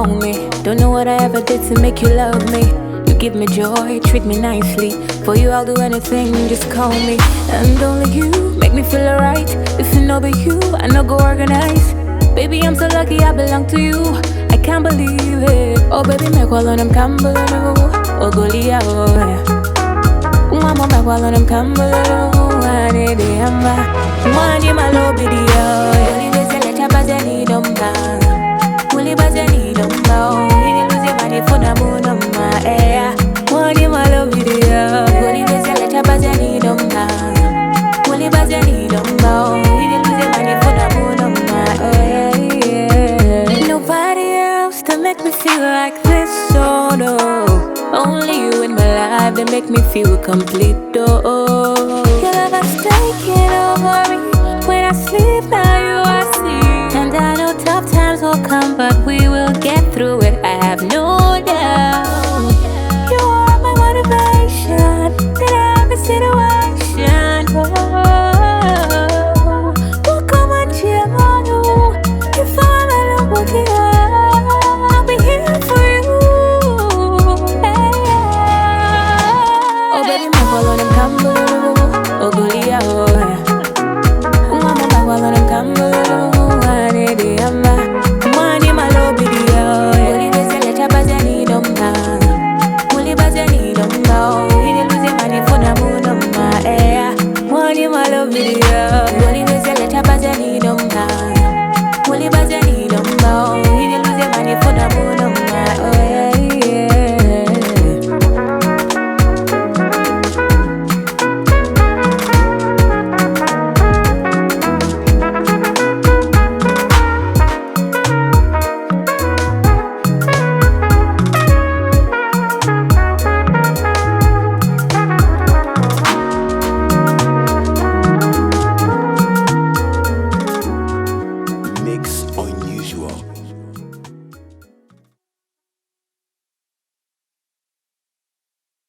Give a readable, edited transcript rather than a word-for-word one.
wrong me. Don't know what I ever did to make you love me. You give me joy, treat me nicely. For you I'll do anything, just call me. And only you make me feel alright. If it no be you, I no go organize. Baby, I'm so lucky I belong to you. I can't believe it. Oh baby, me call on them Campbell. Oh Golia, oh yeah. Mama, me call on them Campbell. I need the hammer. Money, my love, be the only way to let your body need them down. Only body need them down. You need lose your money for the moon on my air. Money, my love, be the only way to let your body need them down. Only body need them down. You need lose your money for the moon on my air. Nobody else to make me feel like this, oh no. Only you in my life that make me feel complete.